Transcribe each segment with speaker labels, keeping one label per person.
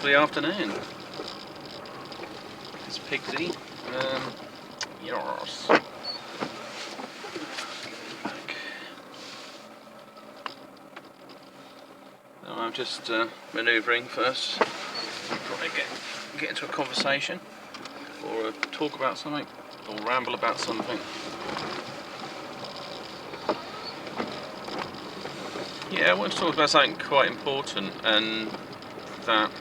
Speaker 1: lovely afternoon. It's Pigsy. Yours. I'm just manoeuvring first. Probably get into a conversation, or talk about something, or ramble about something. Yeah, I want to talk about something quite important, and that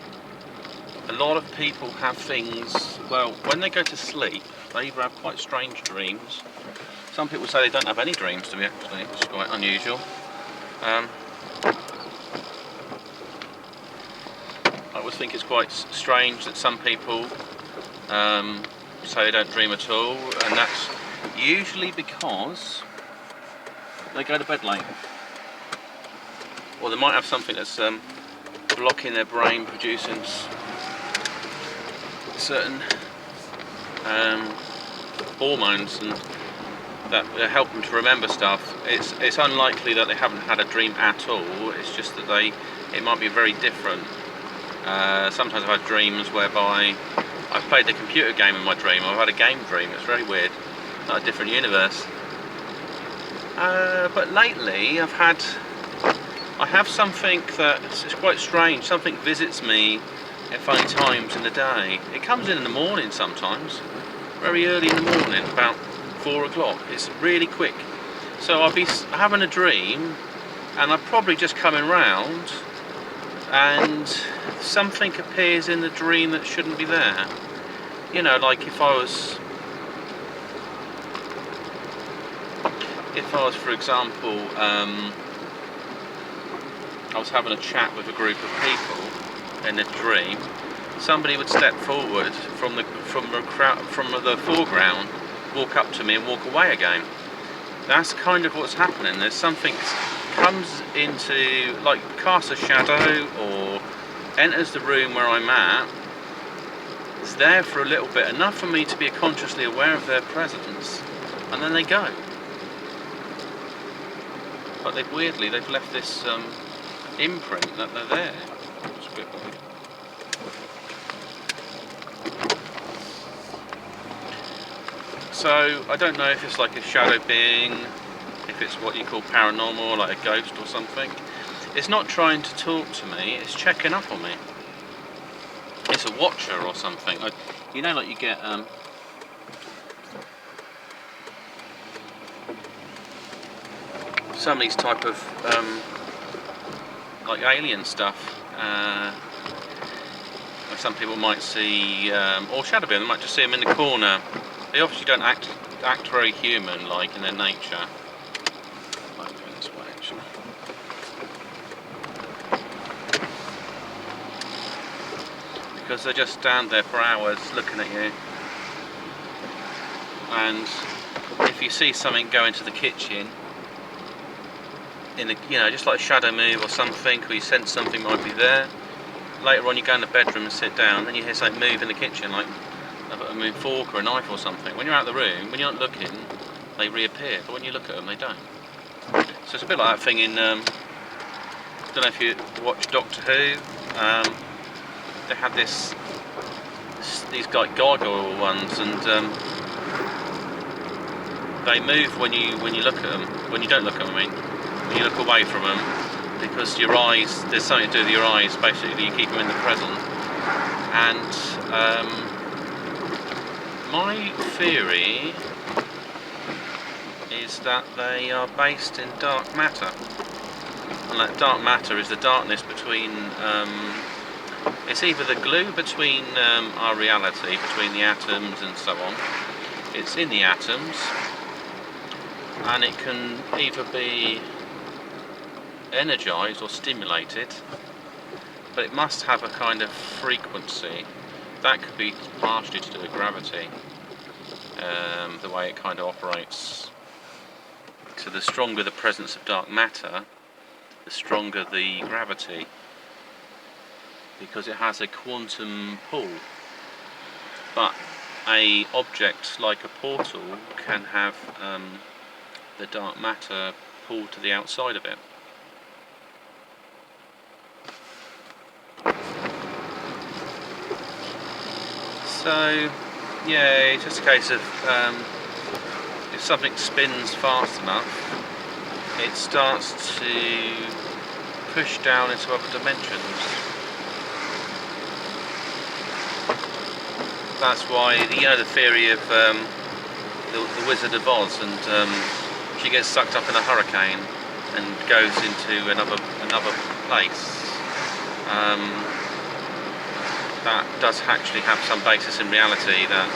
Speaker 1: a lot of people have things, well, when they go to sleep, they either have quite strange dreams. Some people say they don't have any dreams, to be actually, which is quite unusual. I always think it's quite strange that some people say they don't dream at all, and that's usually because they go to bed late. Or they might have something that's blocking their brain producing certain hormones and that help them to remember stuff. It's unlikely that they haven't had a dream at all. It's just that it might be very different. Sometimes I've had dreams whereby I've played the computer game in my dream. I've had a game dream. It's very weird, like a different universe. But lately I have something that is quite strange. Something visits me at funny times in the day. It comes in the morning sometimes, very early in the morning, about 4 o'clock. It's really quick. So I'll be having a dream, and I'm probably just coming round, and something appears in the dream that shouldn't be there. You know, like if I was, for example, I was having a chat with a group of people in a dream. Somebody would step forward from the foreground, walk up to me and walk away again. That's kind of what's happening. There's something comes into, like, casts a shadow or enters the room where I'm at. It's there for a little bit, enough for me to be consciously aware of their presence, and then they go. But they've left this imprint that they're there. It's a bit weird. So I don't know if it's like a shadow being, if it's what you call paranormal, like a ghost or something. It's not trying to talk to me, it's checking up on me. It's a watcher or something. You know, like you get some of these type of like alien stuff. Some people might see, or shadow being, they might just see them in the corner. They obviously don't act very human-like in their nature. Might go this way, actually. Because they just stand there for hours looking at you. And if you see something go into the kitchen, just like a shadow move or something, or you sense something might be there. Later on you go in the bedroom and sit down, then you hear something move in the kitchen, like a fork or a knife or something. When you're out of the room, when you're not looking, they reappear, but when you look at them, they don't. So it's a bit like that thing in, I don't know if you watch Doctor Who, they had these like gargoyle ones, and they move when you look at them, when you don't look at them, I mean. You look away from them, because your eyes, there's something to do with your eyes, basically you keep them in the present. And my theory is that they are based in dark matter, and that dark matter is the darkness between, it's either the glue between our reality, between the atoms and so on. It's in the atoms, and it can either be energized or stimulated, but it must have a kind of frequency. That could be partially to do with gravity, the way it kind of operates. So the stronger the presence of dark matter, the stronger the gravity, because it has a quantum pull. But a object like a portal can have the dark matter pulled to the outside of it. So yeah, it's just a case of if something spins fast enough, it starts to push down into other dimensions. That's why, you know, the theory of the Wizard of Oz, and she gets sucked up in a hurricane and goes into another place. That does actually have some basis in reality, that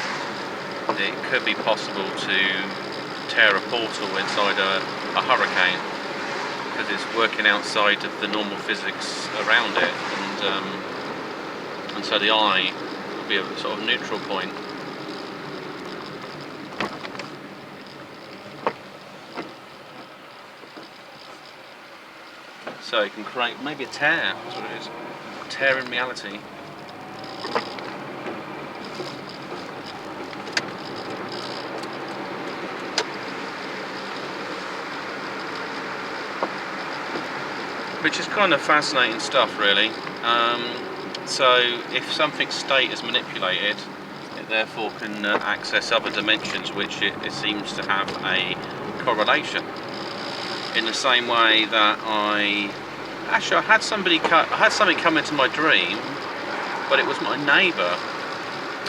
Speaker 1: it could be possible to tear a portal inside a hurricane, because it's working outside of the normal physics around it, and so the eye would be a sort of neutral point. So it can create maybe a tear, that's what it is. A tear in reality. Which is kind of fascinating stuff, really. So if something's state is manipulated, it therefore can access other dimensions, which it seems to have a correlation. In the same way that I had something come into my dream, but it was my neighbour.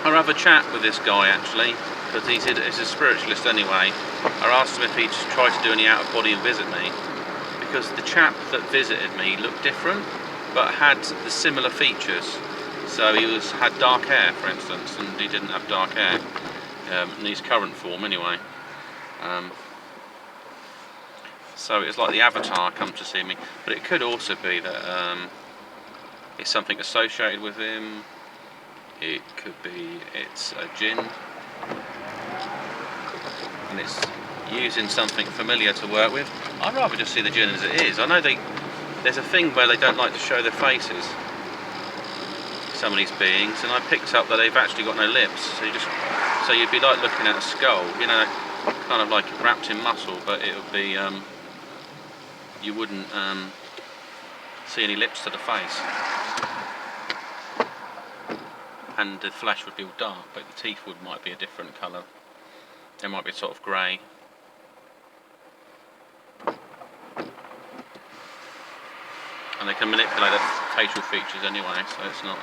Speaker 1: I have a chat with this guy actually, because he's a spiritualist anyway. I asked him if he'd try to do any out of body and visit me, because the chap that visited me looked different, but had the similar features. So he had dark hair, for instance, and he didn't have dark hair in his current form anyway. So it's like the avatar come to see me, but it could also be that it's something associated with him. It could be it's a jinn, and it's using something familiar to work with. I'd rather just see the jinn as it is. I know there's a thing where they don't like to show their faces, some of these beings, and I picked up that they've actually got no lips, so you'd be like looking at a skull, you know, kind of like wrapped in muscle, but it would be you wouldn't see any lips to the face, and the flesh would be all dark, but the teeth might be a different colour. They might be sort of grey. And they can manipulate the facial features anyway, so it's not.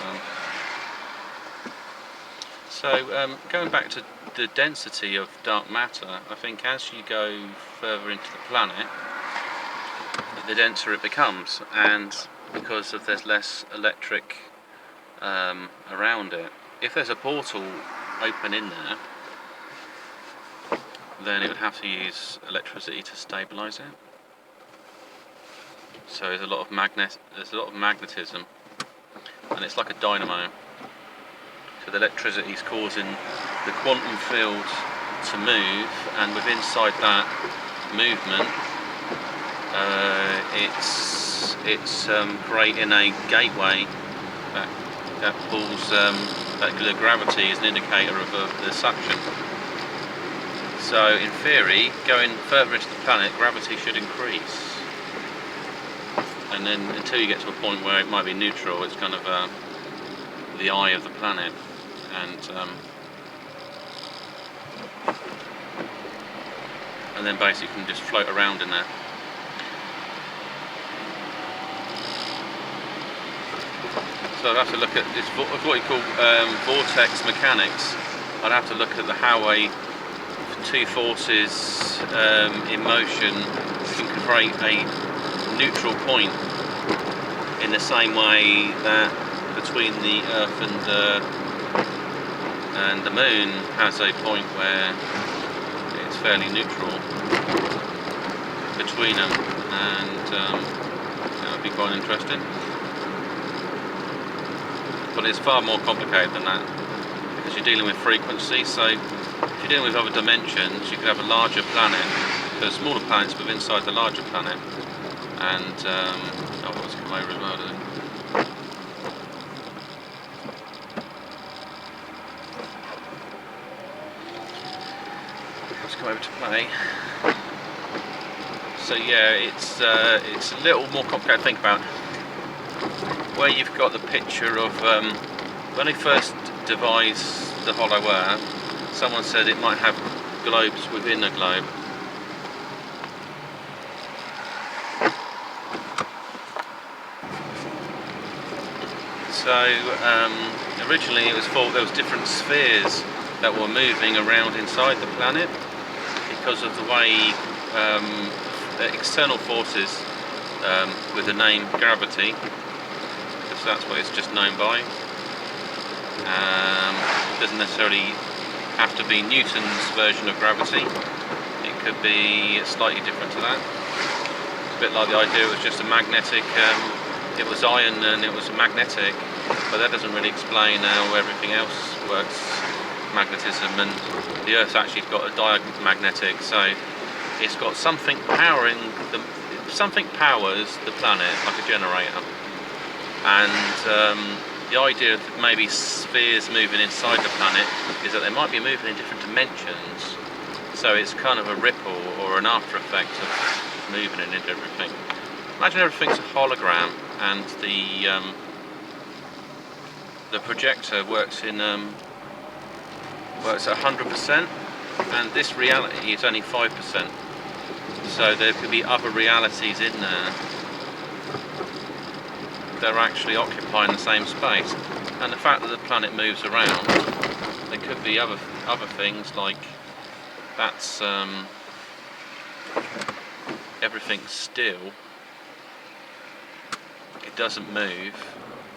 Speaker 1: So going back to the density of dark matter, I think as you go further into the planet, the denser it becomes, and because there's less electric around it. If there's a portal open in there, then it would have to use electricity to stabilise it. So there's a lot of magnetism, and it's like a dynamo. So the electricity is causing the quantum field to move, and within inside that movement, it's creating a gateway that pulls that the gravity is an indicator of the suction. So in theory, going further into the planet, gravity should increase. And then until you get to a point where it might be neutral, it's kind of the eye of the planet, and then basically you can just float around in there. So I'd have to look at this, what you call vortex mechanics. I'd have to look at how two forces in motion can create a neutral point, in the same way that between the Earth and the Moon has a point where it's fairly neutral between them, and that would be quite interesting. But it's far more complicated than that, because you're dealing with frequency. So if you're dealing with other dimensions, you could have a larger planet, so smaller planets within inside the larger planet. And oh, what's come over as well, does it? Let's come over to play. So yeah, it's a little more complicated to think about. Where you've got the picture of when they first devised the hollow earth, someone said it might have globes within a globe. So originally it was thought there was different spheres that were moving around inside the planet because of the way the external forces with the name gravity, because that's what it's just known by. It doesn't necessarily have to be Newton's version of gravity. It could be slightly different to that. It's a bit like the idea it was just a magnetic, it was iron and it was magnetic, but that doesn't really explain how everything else works, magnetism, and the Earth's actually got a diamagnetic, so it's got something powering something powers the planet, like a generator. And the idea of maybe spheres moving inside the planet is that they might be moving in different dimensions, so it's kind of a ripple or an after effect of moving in everything. Imagine everything's a hologram and the projector works in works at 100%, and this reality is only 5%. So there could be other realities in there. They're actually occupying the same space, and the fact that the planet moves around, there could be other things like that's everything's still. It doesn't move,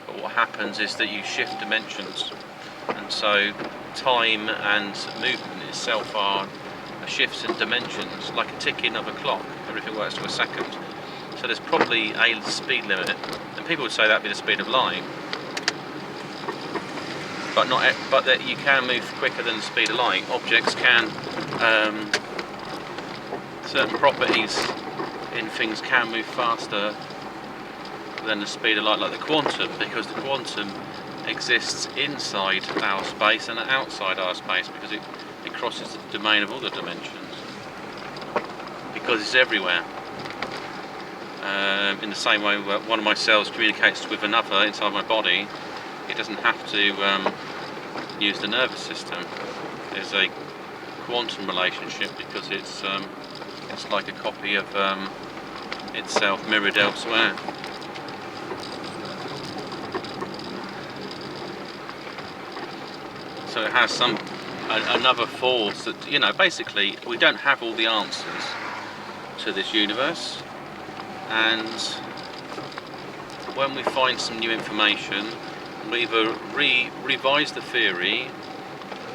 Speaker 1: but what happens is that you shift dimensions, and so time and movement itself are shifts in dimensions, like a ticking of a clock. Everything works to a second. So there's probably a speed limit, and people would say that'd be the speed of light, but not. But that you can move quicker than the speed of light. Objects can, certain properties in things can move faster than the speed of light, like the quantum, because the quantum exists inside our space and outside our space, because it crosses the domain of all the dimensions, because it's everywhere. In the same way one of my cells communicates with another inside my body, it doesn't have to use the nervous system. There's a quantum relationship because it's like a copy of itself mirrored elsewhere. So it has another force that, you know, basically we don't have all the answers to this universe, and when we find some new information, we either revise the theory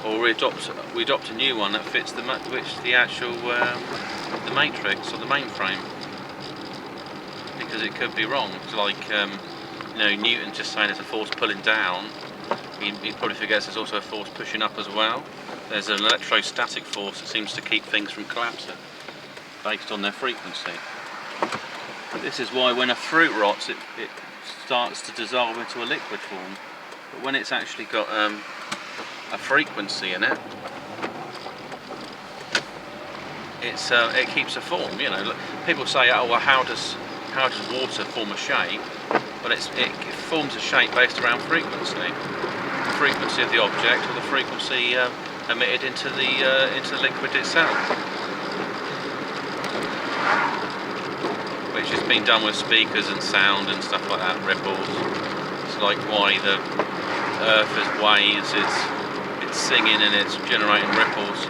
Speaker 1: or we adopt a new one that fits the actual the matrix or the mainframe, because it could be wrong. It's like you know, Newton just saying there's a force pulling down. He probably forgets there's also a force pushing up as well. There's an electrostatic force that seems to keep things from collapsing based on their frequency. This is why when a fruit rots, it starts to dissolve into a liquid form. But when it's actually got a frequency in it, it keeps a form. You know, people say, oh well, how does water form a shape? But it forms a shape based around frequency. The frequency of the object, or the frequency emitted into the liquid itself, which has been done with speakers and sound and stuff like that, ripples. It's like why the Earth has waves, it's singing and it's generating ripples.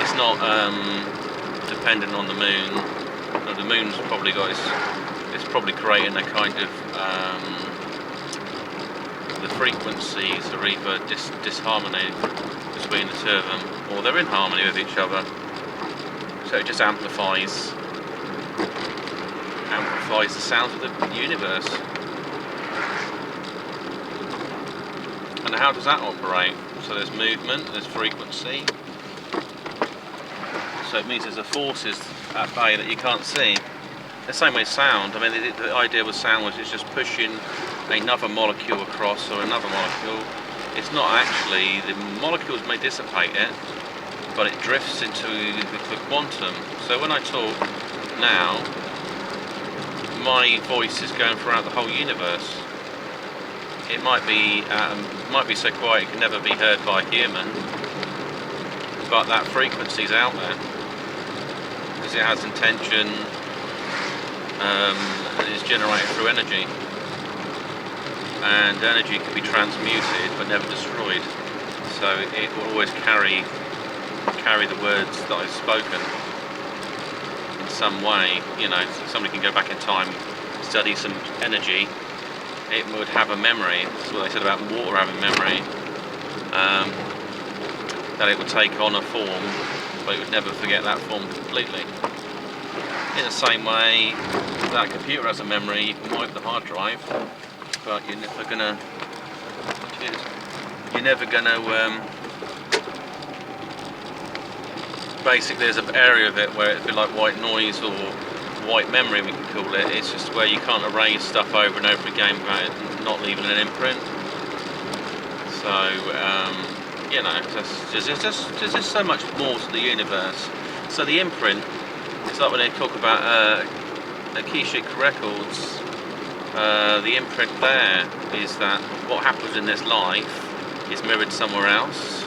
Speaker 1: It's not dependent on the moon. The moon's probably got it's probably creating a kind of the frequencies are either disharmony between the two of them, or they're in harmony with each other. So it just amplifies the sounds of the universe. And how does that operate? So there's movement, there's frequency. So it means there's a forces at play that you can't see. The same way sound. I mean, the idea with sound was it's just pushing another molecule across, or another molecule. It's not actually, the molecules may dissipate it, but it drifts into the quantum. So when I talk now, my voice is going throughout the whole universe. it might be so quiet it can never be heard by a human, but that frequency's out there because it has intention and is generated through energy, and energy can be transmuted but never destroyed, so it will always carry the words that I've spoken in some way. You know, somebody can go back in time, study some energy, it would have a memory. That's what they said about water having memory, that it would take on a form, but it would never forget that form completely. In the same way, that computer has a memory. You can wipe the hard drive, but you're never gonna basically there's an area of it where it'd be like white noise or white memory, we can call it. It's just where you can't erase stuff over and over again without it not leaving an imprint. So you know, there's just so much more to the universe. So the imprint, it's like when they talk about Akashic records, the imprint there is that what happens in this life is mirrored somewhere else,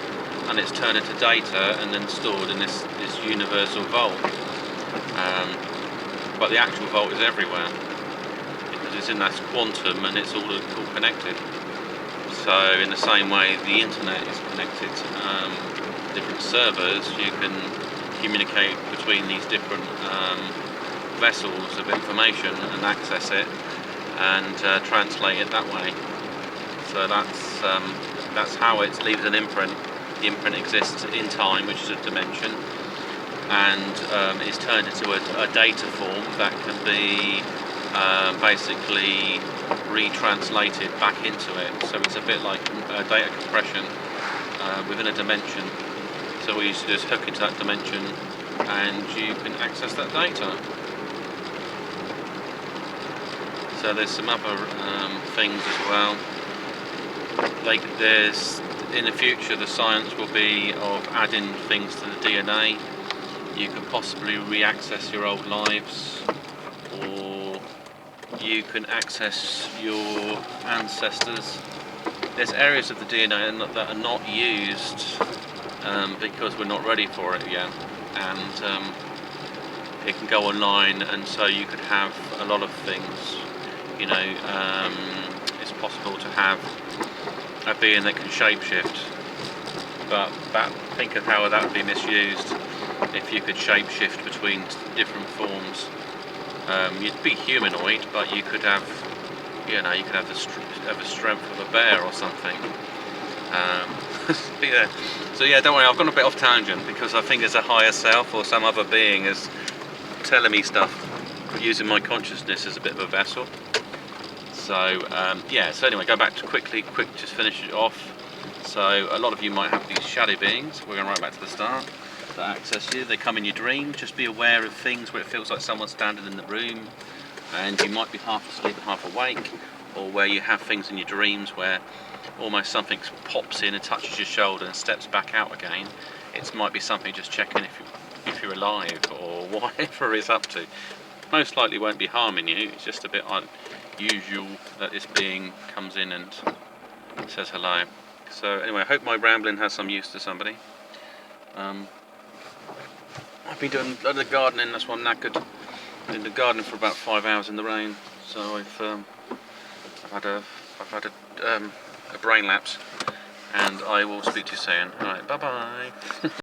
Speaker 1: and it's turned into data and then stored in this universal vault. But the actual vault is everywhere because it's in that quantum and it's all connected. So in the same way the internet is connected, different servers, you can communicate between these different vessels of information and access it and translate it that way. So that's how it leaves an imprint. The imprint exists in time, which is a dimension, and is turned into a data form that can be basically retranslated back into it. So it's a bit like data compression within a dimension. So we used to just hook into that dimension and you can access that data. So there's some other things as well. Like in the future the science will be of adding things to the DNA. You could possibly re-access your old lives, or you can access your ancestors. There's areas of the DNA that are not used because we're not ready for it yet, and it can go online, and so you could have a lot of things. You know, it's possible to have a being that can shapeshift, but think of how that would be misused if you could shapeshift between different forms. You'd be humanoid, but you could have, you know, you could have the strength of a bear or something. Yeah. So yeah, don't worry, I've gone a bit off tangent because I think there's a higher self or some other being is telling me stuff, using my consciousness as a bit of a vessel. So yeah, so anyway, go back to quick, just finish it off. So a lot of you might have these shadow beings. We're going right back to the start. That access you. They come in your dreams. Just be aware of things where it feels like someone's standing in the room, and you might be half asleep and half awake, or where you have things in your dreams where almost something pops in and touches your shoulder and steps back out again. It might be something just checking if you're alive or whatever it's up to. Most likely won't be harming you. It's just a bit unusual that this being comes in and says hello. So anyway, I hope my rambling has some use to somebody. I've been doing a lot of gardening, that's why I'm knackered. Been in the garden for about 5 hours in the rain, so I've had a brain lapse, and I will speak to you soon. Alright, bye bye.